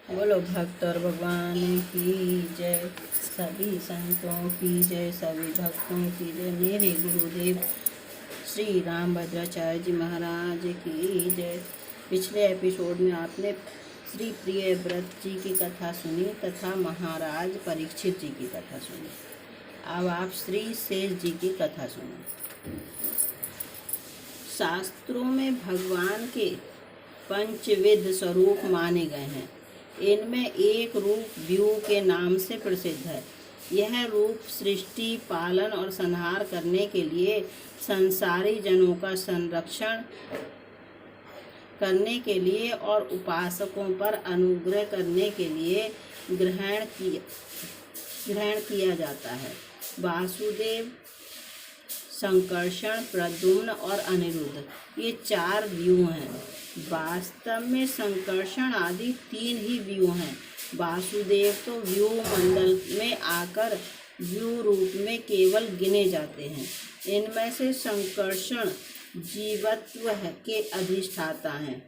बोलो भक्त और भगवान की जय, सभी संतों की जय, सभी भक्तों की जय। मेरे गुरुदेव श्री रामभद्राचार्य जी महाराज की जय। पिछले एपिसोड में आपने श्री प्रियव्रत जी की कथा सुनी तथा महाराज परीक्षित जी की कथा सुनी। अब आप श्री शेष जी की कथा सुनो। शास्त्रों में भगवान के पंचविध स्वरूप माने गए हैं। इनमें एक रूप व्यू के नाम से प्रसिद्ध है। यह रूप सृष्टि, पालन और संहार करने के लिए संसारी जनों का संरक्षण करने के लिए और उपासकों पर अनुग्रह करने के लिए ग्रहण किया जाता है। वासुदेव, संकर्षण, प्रद्युम्न और अनिरुद्ध, ये 4 व्यू हैं। वास्तव में संकर्षण आदि 3 ही व्यू हैं। वासुदेव तो व्यू मंडल में आकर व्यू रूप में केवल गिने जाते हैं। इनमें से संकर्षण जीवत्व के अधिष्ठाता हैं।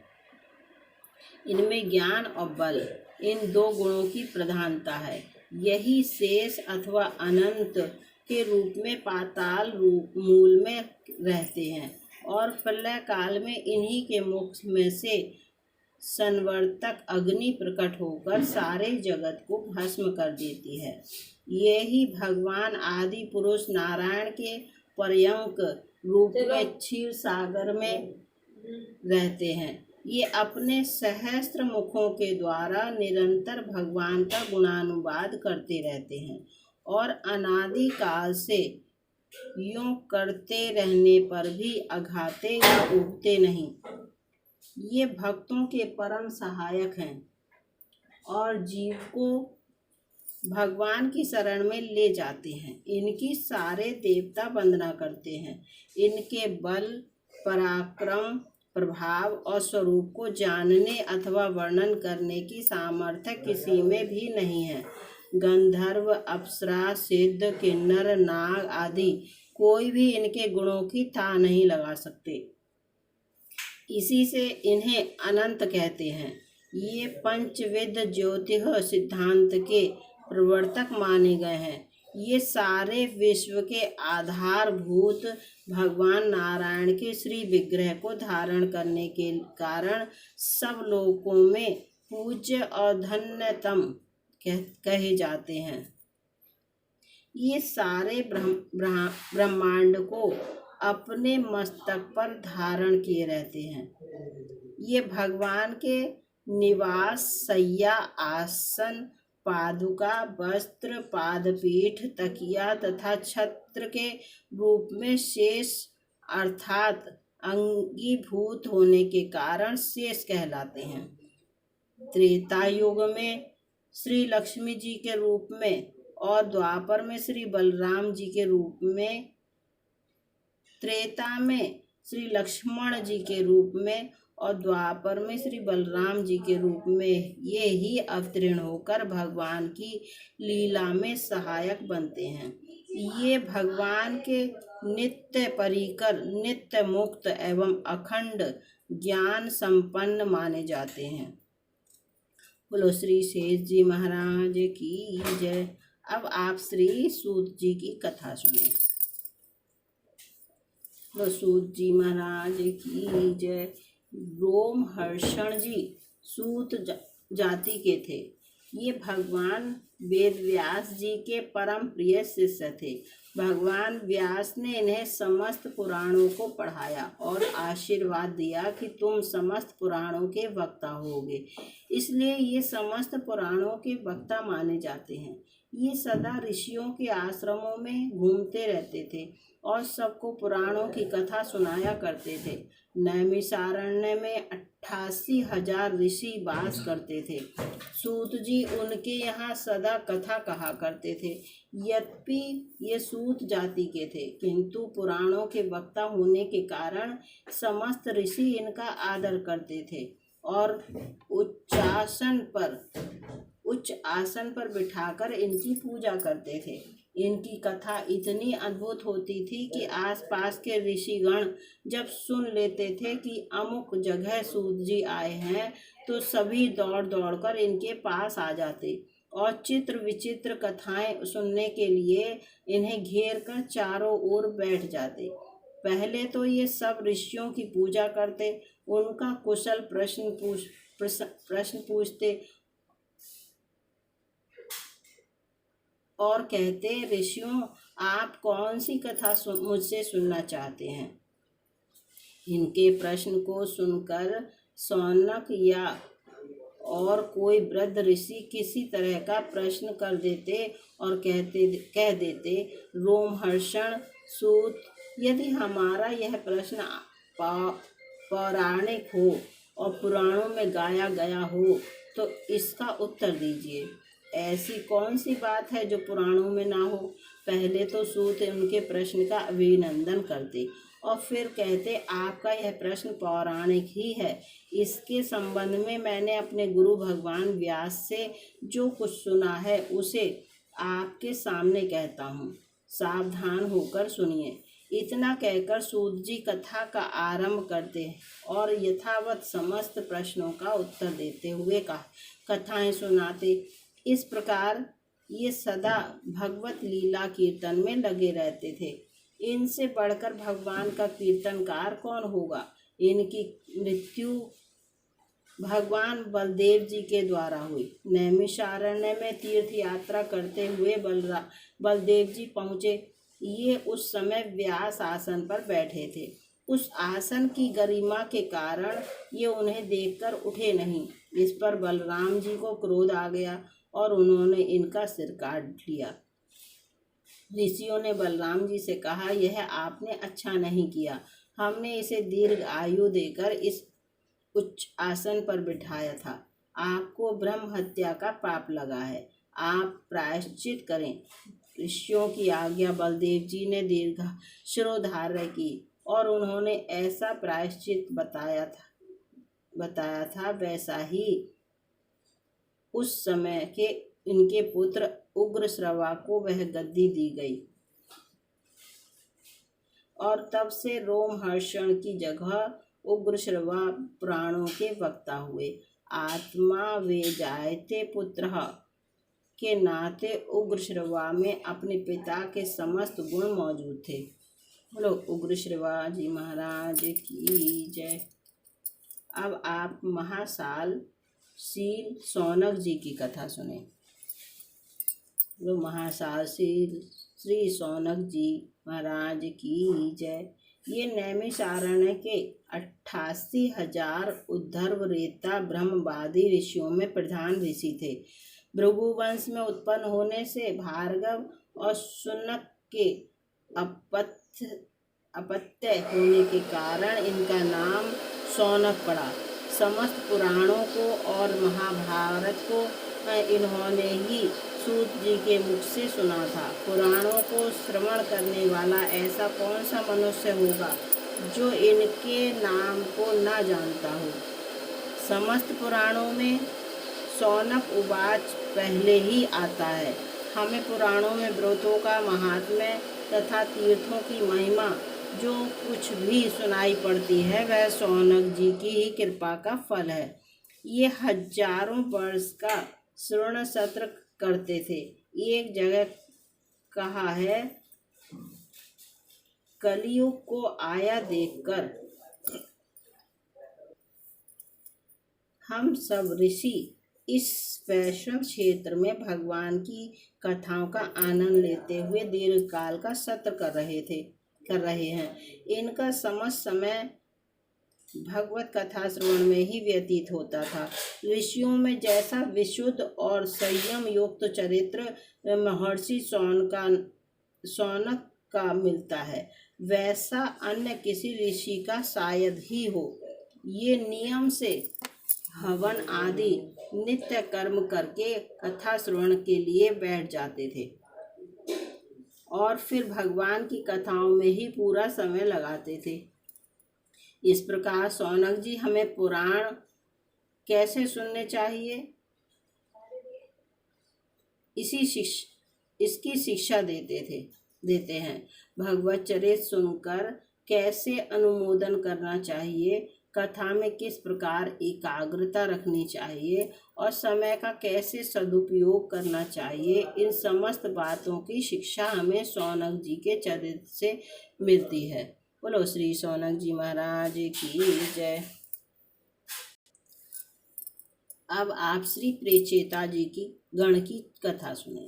इनमें ज्ञान और बल, इन 2 गुणों की प्रधानता है। यही शेष अथवा अनंत के रूप में पाताल रूप मूल में रहते हैं और प्रलय काल में इन्हीं के मुख में से संवर्तक अग्नि प्रकट होकर सारे जगत को भस्म कर देती है। यही भगवान आदि पुरुष नारायण के पर्यंक रूप में क्षीर सागर में रहते हैं। ये अपने सहस्त्र मुखों के द्वारा निरंतर भगवान का गुणानुवाद करते रहते हैं और अनादि काल से यूं करते रहने पर भी अघाते या उगते नहीं। ये भक्तों के परम सहायक हैं और जीव को भगवान की शरण में ले जाते हैं। इनकी सारे देवता वंदना करते हैं। इनके बल, पराक्रम, प्रभाव और स्वरूप को जानने अथवा वर्णन करने की सामर्थ्य किसी में भी नहीं है। गंधर्व, अप्सरा, सिद्ध, किन्नर, नाग आदि कोई भी इनके गुणों की था नहीं लगा सकते। इसी से इन्हें अनंत कहते हैं। ये पंचविध ज्योतिष सिद्धांत के प्रवर्तक माने गए हैं। ये सारे विश्व के आधारभूत भगवान नारायण के श्री विग्रह को धारण करने के कारण सब लोकों में पूज्य और धन्यतम कहे जाते हैं। ये सारे ब्रह्मांड को अपने मस्तक पर धारण किए रहते हैं। ये भगवान के निवास, शैया, आसन, पादुका, वस्त्र, पादपीठ, तकिया तथा छत्र के रूप में शेष अर्थात अंगीभूत होने के कारण शेष कहलाते हैं। त्रेता युग में श्री लक्ष्मी जी के रूप में और द्वापर में श्री बलराम जी के रूप में, त्रेता में श्री लक्ष्मण जी के रूप में और द्वापर में श्री बलराम जी के रूप में ये ही अवतीर्ण होकर भगवान की लीला में सहायक बनते हैं। ये भगवान के नित्य परिकर, नित्य मुक्त एवं अखंड ज्ञान संपन्न माने जाते हैं। बोलो श्री शेष जी महाराज की जय। अब आप श्री सूत जी की कथा सुने। बोलो सूत जी महाराज की जय। रोमहर्षण जी सूत जाति के थे। ये भगवान वेद व्यास जी के परम प्रिय शिष्य थे। भगवान व्यास ने इन्हें समस्त पुराणों को पढ़ाया और आशीर्वाद दिया कि तुम समस्त पुराणों के वक्ता होगे। इसलिए ये समस्त पुराणों के वक्ता माने जाते हैं। ये सदा ऋषियों के आश्रमों में घूमते रहते थे और सबको पुराणों की कथा सुनाया करते थे। नैमिषारण्य में 88,000 ऋषि वास करते थे। सूत जी उनके यहाँ सदा कथा कहा करते थे। यद्यपि ये सूत जाति के थे, किंतु पुराणों के वक्ता होने के कारण समस्त ऋषि इनका आदर करते थे और उच्च आसन पर बिठाकर इनकी पूजा करते थे। इनकी कथा इतनी अद्भुत होती थी कि आसपास के ऋषिगण जब सुन लेते थे कि अमुक जगह सूत जी आए हैं तो सभी दौड़ दौड़कर इनके पास आ जाते और चित्र विचित्र कथाएं सुनने के लिए इन्हें घेर कर चारों ओर बैठ जाते। पहले तो ये सब ऋषियों की पूजा करते, उनका कुशल प्रश्न पूछते और कहते, ऋषियों आप कौन सी कथा मुझसे सुनना चाहते हैं। इनके प्रश्न को सुनकर शौनक या और कोई वृद्ध ऋषि किसी तरह का प्रश्न कर देते और कह देते, रोमहर्षण सूत, यदि हमारा यह प्रश्न पौराणिक हो और पुराणों में गाया गया हो तो इसका उत्तर दीजिए। ऐसी कौन सी बात है जो पुराणों में ना हो। पहले तो सूत उनके प्रश्न का अभिनंदन करते और फिर कहते, आपका यह प्रश्न पौराणिक ही है। इसके संबंध में मैंने अपने गुरु भगवान व्यास से जो कुछ सुना है उसे आपके सामने कहता हूँ, सावधान होकर सुनिए। इतना कहकर सूत जी कथा का आरंभ करते और यथावत समस्त प्रश्नों का उत्तर देते हुए कथाएं सुनाते। इस प्रकार ये सदा भगवत लीला कीर्तन में लगे रहते थे। इनसे बढ़कर भगवान का कीर्तनकार कौन होगा। इनकी मृत्यु भगवान बलदेव जी के द्वारा हुई। नैमिषारण्य में तीर्थ यात्रा करते हुए बलदेव जी पहुँचे। ये उस समय व्यास आसन पर बैठे थे। उस आसन की गरिमा के कारण ये उन्हें देखकर उठे नहीं। इस पर बलराम जी को क्रोध आ गया और उन्होंने इनका सिर काट लिया। ऋषियों ने बलराम जी से कहा, यह आपने अच्छा नहीं किया। हमने इसे दीर्घ आयु देकर इस उच्च आसन पर बिठाया था। आपको ब्रह्म हत्या का पाप लगा है। आप प्रायश्चित करें। ऋषियों की आज्ञा बलदेव जी ने दीर्घ शिरोधार्य की और उन्होंने ऐसा प्रायश्चित बताया था वैसा ही उस समय के इनके पुत्र उग्रश्रवा को वह गद्दी दी गई और तब से रोमहर्षण की जगह उग्रश्रवा पुराणों के वक्ता हुए। आत्मा वे जायते पुत्र के नाते उग्रश्रवा में अपने पिता के समस्त गुण मौजूद थे। बोलो उग्रश्रवा जी महाराज की जय। अब आप महासाल शील शौनक जी की कथा सुने। बोलो महासाल शील श्री शौनक जी महाराज की जय। ये नैमिषारण्य के 88,000 उद्धर्व रेता ब्रह्मवादी ऋषियों में प्रधान ऋषि थे। भृगुवंश में उत्पन्न होने से भार्गव और शुनक के अपत्य होने के कारण इनका नाम शौनक पड़ा। समस्त पुराणों को और महाभारत को इन्होंने ही सूत जी के मुख से सुना था। पुराणों को श्रवण करने वाला ऐसा कौन सा मनुष्य होगा जो इनके नाम को न जानता हो। समस्त पुराणों में शौनक उवाच पहले ही आता है। हमें पुराणों में व्रतों का महात्म्य तथा तीर्थों की महिमा जो कुछ भी सुनाई पड़ती है वह शौनक जी की ही कृपा का फल है। ये हजारों वर्ष का श्रवण सत्र करते थे। एक जगह कहा है, कलियुग को आया देखकर हम सब ऋषि इस वैश्विक क्षेत्र में भगवान की कथाओं का आनंद लेते हुए दीर्घ काल का सत्र कर रहे हैं। इनका समस्त समय भगवत कथा श्रवण में ही व्यतीत होता था। ऋषियों में जैसा विशुद्ध और संयम युक्त चरित्र महर्षि शौनक का मिलता है वैसा अन्य किसी ऋषि का शायद ही हो। ये नियम से हवन आदि नित्य कर्म करके कथा श्रवण के लिए बैठ जाते थे और फिर भगवान की कथाओं में ही पूरा समय लगाते थे। इस प्रकार शौनक जी हमें पुराण कैसे सुनने चाहिए इसकी शिक्षा देते हैं। भगवत चरित्र सुनकर कैसे अनुमोदन करना चाहिए कथा में किस प्रकार एकाग्रता रखनी चाहिए और समय का कैसे सदुपयोग करना चाहिए, इन समस्त बातों की शिक्षा हमें शौनक जी के चरित्र से मिलती है। बोलो श्री शौनक जी महाराज की जय। अब आप श्री प्रेचेता जी की गण की कथा सुने।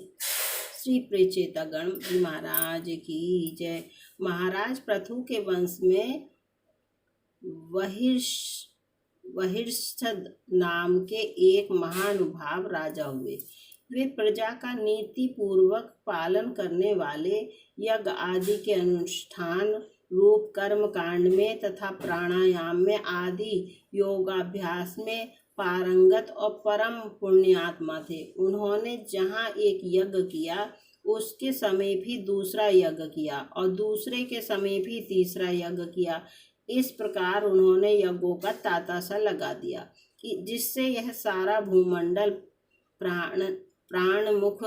श्री प्रेचेता गण महाराज की जय। महाराज पृथु के वंश में वहिर्षद नाम के एक महानुभाव राजा हुए। वे प्रजा का नीति पूर्वक पालन करने वाले, यज्ञ आदि के अनुष्ठान रूप कर्म कांड में तथा प्राणायाम में आदि योगाभ्यास में पारंगत और परम पुण्यात्मा थे। उन्होंने जहाँ एक यज्ञ किया, उसके समय भी दूसरा यज्ञ किया और दूसरे के समय भी तीसरा यज्ञ किया। इस प्रकार उन्होंने यज्ञों का तांता सा लगा दिया कि जिससे यह सारा भूमंडल प्राणमुख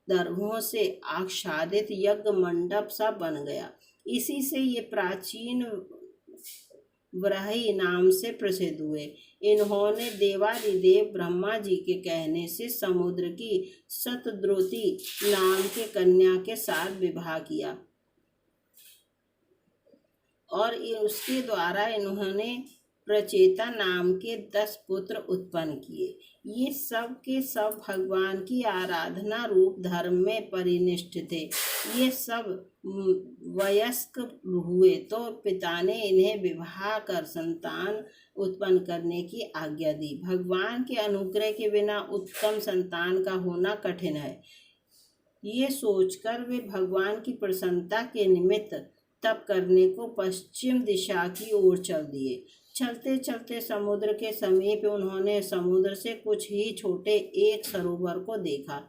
दर्भों से आच्छादित यज्ञ मंडप सा बन गया। इसी से ये प्राचीन व्रही नाम से प्रसिद्ध हुए। इन्होंने देवादिदेव ब्रह्मा जी के कहने से समुद्र की शतद्रुति नाम के कन्या के साथ विवाह किया और उसके द्वारा इन्होंने प्रचेता नाम के 10 पुत्र उत्पन्न किए। ये सब के सब भगवान की आराधना रूप धर्म में परिनिष्ठ थे। ये सब वयस्क हुए तो पिता ने इन्हें विवाह कर संतान उत्पन्न करने की आज्ञा दी। भगवान के अनुग्रह के बिना उत्तम संतान का होना कठिन है। ये सोचकर वे भगवान की प्रसन्नता के निमित्त तप करने को पश्चिम दिशा की ओर चल दिए। चलते चलते समुद्र के समीप उन्होंने समुद्र से कुछ ही छोटे एक सरोवर को देखा,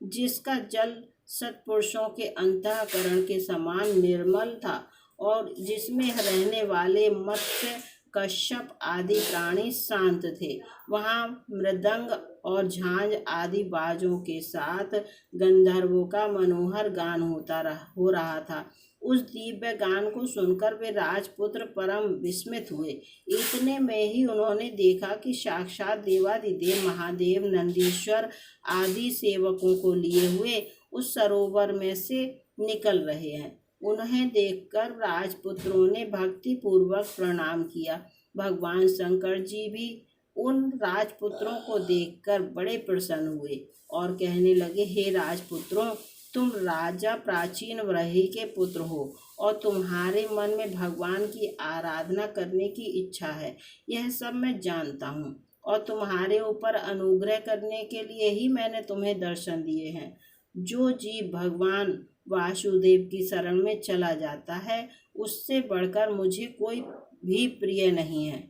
जिसका जल सत्पुरुषों के अंतःकरण के समान निर्मल था और जिसमें रहने वाले मत्स्य, कश्यप आदि प्राणी शांत थे। वहाँ मृदंग और झांझ आदि बाजों के साथ गंधर्वों का मनोहर गान हो रहा था। उस दिव्य गान को सुनकर वे राजपुत्र परम विस्मित हुए। इतने में ही उन्होंने देखा कि साक्षात देवादिदेव महादेव नंदीश्वर आदि सेवकों को लिए हुए उस सरोवर में से निकल रहे हैं। उन्हें देखकर राजपुत्रों ने भक्ति पूर्वक प्रणाम किया। भगवान शंकर जी भी उन राजपुत्रों को देखकर बड़े प्रसन्न हुए और कहने लगे, हे राजपुत्रों, तुम राजा प्राचीन व्रही के पुत्र हो और तुम्हारे मन में भगवान की आराधना करने की इच्छा है, यह सब मैं जानता हूँ और तुम्हारे ऊपर अनुग्रह करने के लिए ही मैंने तुम्हें दर्शन दिए हैं। जो जीव भगवान वासुदेव की शरण में चला जाता है, उससे बढ़कर मुझे कोई भी प्रिय नहीं है।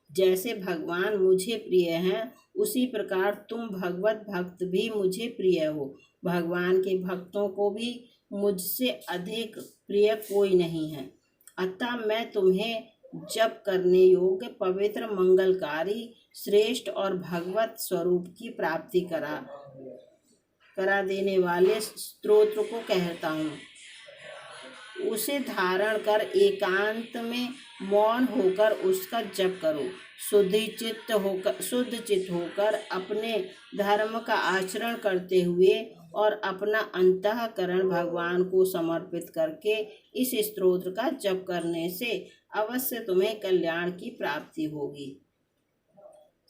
जैसे भगवान मुझे प्रिय हैं, उसी प्रकार तुम भगवत भक्त भी मुझे प्रिय हो। भगवान के भक्तों को भी मुझसे अधिक प्रिय कोई नहीं है। अतः मैं तुम्हें जप करने योग्य पवित्र मंगलकारी श्रेष्ठ और भगवत स्वरूप की प्राप्ति करा देने वाले स्तोत्र को कहता हूँ। उसे धारण कर एकांत में मौन होकर उसका जप करो। शुद्ध चित्त होकर अपने धर्म का आचरण करते हुए और अपना अंतःकरण भगवान को समर्पित करके इस स्तोत्र का जप करने से अवश्य तुम्हें कल्याण की प्राप्ति होगी।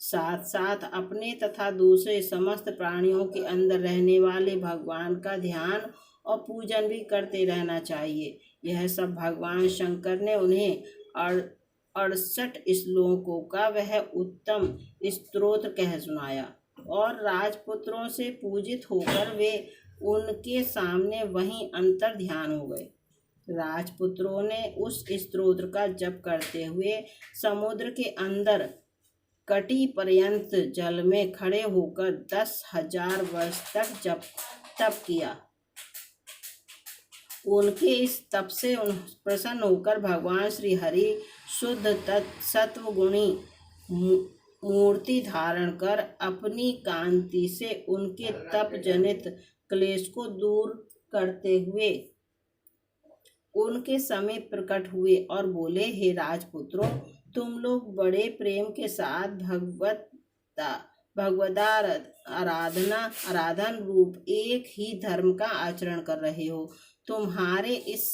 साथ साथ अपने तथा दूसरे समस्त प्राणियों के अंदर रहने वाले भगवान का ध्यान और पूजन भी करते रहना चाहिए। यह सब भगवान शंकर ने उन्हें 68 श्लोकों का वह उत्तम स्तोत्र कह सुनाया और राजपुत्रों से पूजित होकर वे उनके सामने वहीं अंतर ध्यान हो गए। राजपुत्रों ने उस स्तोत्र का जप करते हुए समुद्र के अंदर कटी पर्यंत जल में खड़े होकर 10,000 वर्ष तक तप किया। उनके इस तप से प्रसन्न होकर भगवान श्री हरि शुद्ध सत्वगुणी मूर्ति धारण कर अपनी कांति से उनके तप जनित क्लेश को दूर करते हुए उनके समीप प्रकट हुए और बोले, हे राजपुत्रों, तुम लोग बड़े प्रेम के साथ भगवदार आराधन रूप एक ही धर्म का आचरण कर रहे हो। तुम्हारे इस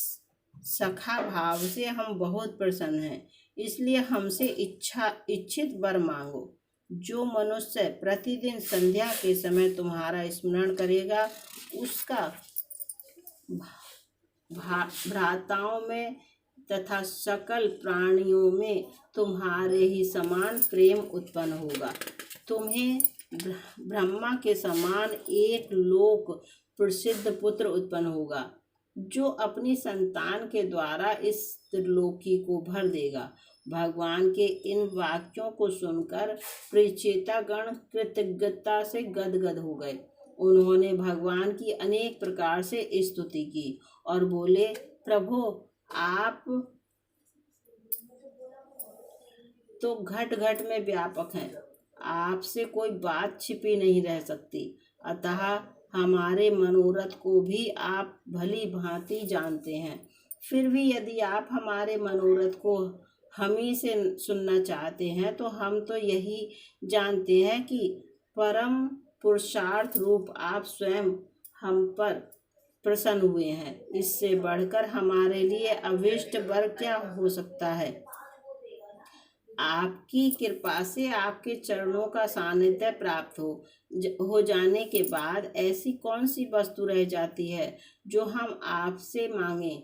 सखा भाव से हम बहुत प्रसन्न हैं, इसलिए हमसे इच्छित वर मांगो। जो मनुष्य प्रतिदिन संध्या के समय तुम्हारा स्मरण करेगा, उसका भ्राताओं में तथा सकल प्राणियों में तुम्हारे ही समान प्रेम उत्पन्न होगा। तुम्हें ब्रह्मा के समान एक लोक प्रसिद्ध पुत्र उत्पन्न होगा, जो अपनी संतान के द्वारा इस त्रिलोकी को भर देगा। भगवान के इन वाक्यों को सुनकर प्रेचेतागण कृतज्ञता से गदगद हो गए। उन्होंने भगवान की अनेक प्रकार से स्तुति की और बोले, प्रभु, आप तो घट घट में व्यापक हैं, आपसे कोई बात छिपी नहीं रह सकती। अतः हमारे मनोरथ को भी आप भली भांति जानते हैं। फिर भी यदि आप हमारे मनोरथ को हम ही से सुनना चाहते हैं, तो हम तो यही जानते हैं कि परम पुरुषार्थ रूप आप स्वयं हम पर प्रसन्न हुए हैं। इससे बढ़कर हमारे लिए अभीष्ट वर क्या हो सकता है। आपकी कृपा से आपके चरणों का सानिध्य प्राप्त हो जाने के बाद ऐसी कौन सी वस्तु रह जाती है जो हम आपसे मांगें।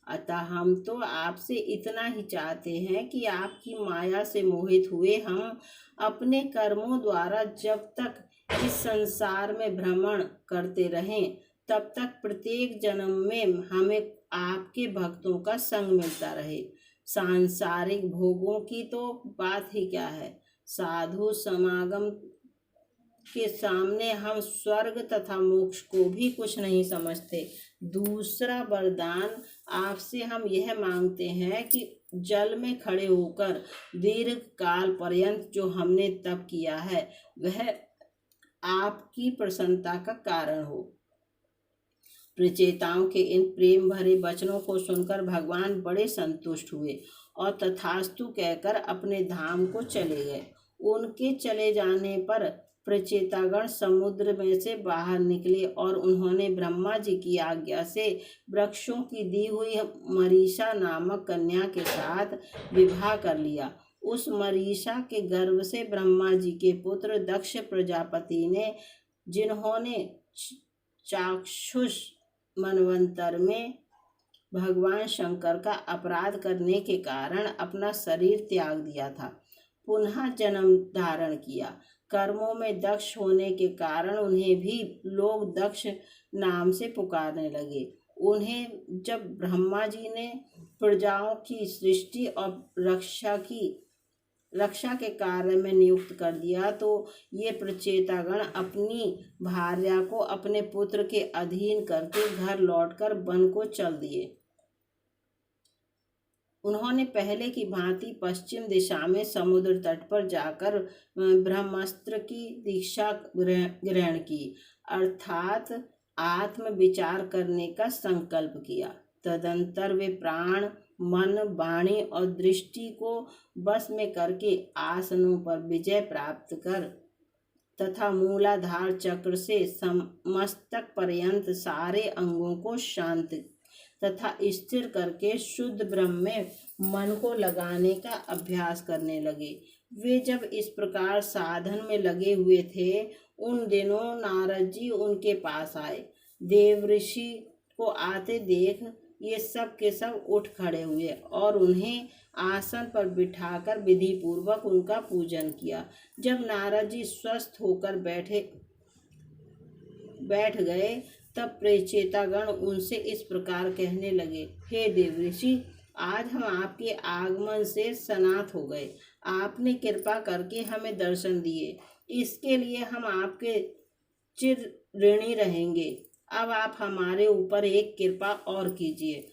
अतः हम तो आपसे इतना ही चाहते हैं कि आपकी माया से मोहित हुए हम अपने कर्मों द्वारा जब तक इस संसार में भ्रमण करते रहें, तब तक प्रत्येक जन्म में हमें आपके भक्तों का संग मिलता रहे। सांसारिक भोगों की तो बात ही क्या है, साधु समागम के सामने हम स्वर्ग तथा मोक्ष को भी कुछ नहीं समझते। दूसरा वरदान आपसे हम यह मांगते हैं कि जल में खड़े होकर दीर्घ काल पर्यंत जो हमने तप किया है, वह आपकी प्रसन्नता का कारण हो। प्रचेताओं के इन प्रेम भरे वचनों को सुनकर भगवान बड़े संतुष्ट हुए और तथास्तु कहकर अपने धाम को चले गए। उनके चले जाने पर प्रचेतागण समुद्र में से बाहर निकले और उन्होंने ब्रह्मा जी की आज्ञा से वृक्षों की दी हुई मरीषा नामक कन्या के साथ विवाह कर लिया। उस मरीषा के गर्भ से ब्रह्मा जी के पुत्र दक्ष प्रजापति ने, जिन्होंने चाक्षुष मनवंतर में भगवान शंकर का अपराध करने के कारण अपना शरीर त्याग दिया था, पुनः जन्म धारण किया। कर्मों में दक्ष होने के कारण उन्हें भी लोग दक्ष नाम से पुकारने लगे। उन्हें जब ब्रह्मा जी ने प्रजाओं की सृष्टि और रक्षा के कार्य में नियुक्त कर दिया, तो ये प्रचेतागण अपनी भार्या को अपने पुत्र के अधीन करके घर लौटकर वन को चल दिए। उन्होंने पहले की भांति पश्चिम दिशा में समुद्र तट पर जाकर ब्रह्मास्त्र की दीक्षा ग्रहण की, अर्थात आत्म विचार करने का संकल्प किया। तदंतर वे प्राण, मन, वाणी और दृष्टि को बस में करके आसनों पर विजय प्राप्त कर तथा मूलाधार चक्र से मस्तक पर्यंत सारे अंगों को शांत तथा स्थिर करके शुद्ध ब्रह्म में मन को लगाने का अभ्यास करने लगे। वे जब इस प्रकार साधन में लगे हुए थे, उन दिनों नारद जी उनके पास आए। देवऋषि को आते देख ये सब के सब उठ खड़े हुए और उन्हें आसन पर बिठाकर विधि पूर्वक उनका पूजन किया। जब नारद जी स्वस्थ होकर बैठ गए, तब प्रेचेतागण उनसे इस प्रकार कहने लगे, हे देवऋषि, आज हम आपके आगमन से सनाथ हो गए। आपने कृपा करके हमें दर्शन दिए, इसके लिए हम आपके चिर ऋणी रहेंगे। अब आप हमारे ऊपर एक कृपा और कीजिए।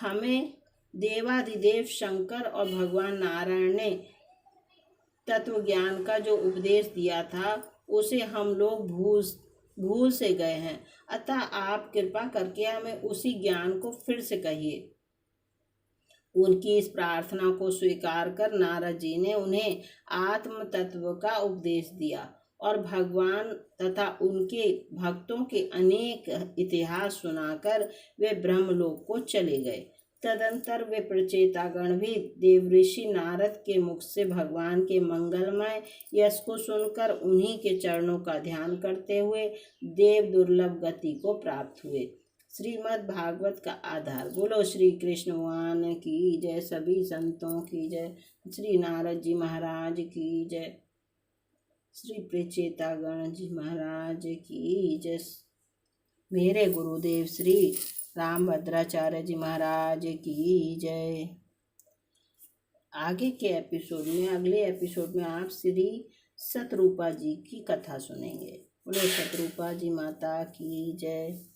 हमें देवाधिदेव शंकर और भगवान नारायण ने तत्व ज्ञान का जो उपदेश दिया था, उसे हम लोग भूल से गए हैं, अतः आप कृपा करके हमें उसी ज्ञान को फिर से कहिए। उनकी इस प्रार्थना को स्वीकार कर नारद जी ने उन्हें आत्म तत्व का उपदेश दिया और भगवान तथा उनके भक्तों के अनेक इतिहास सुनाकर वे ब्रह्मलोक को चले गए। तदंतर वे प्रचेतागण भी देवऋषि नारद के मुख से भगवान के मंगलमय यश को सुनकर उन्हीं के चरणों का ध्यान करते हुए देव दुर्लभ गति को प्राप्त हुए। श्रीमद् भागवत का आधार। बोलो श्री कृष्ण भगवान की जय, सभी संतों की जय, श्री नारद जी महाराज की जय, श्री प्रचेतागण जी महाराज की जय, मेरे गुरुदेव श्री रामभद्राचार्य जी महाराज की जय। आगे के एपिसोड में, अगले एपिसोड में आप श्री शतरूपा जी की कथा सुनेंगे। बोलो शतरूपा जी माता की जय।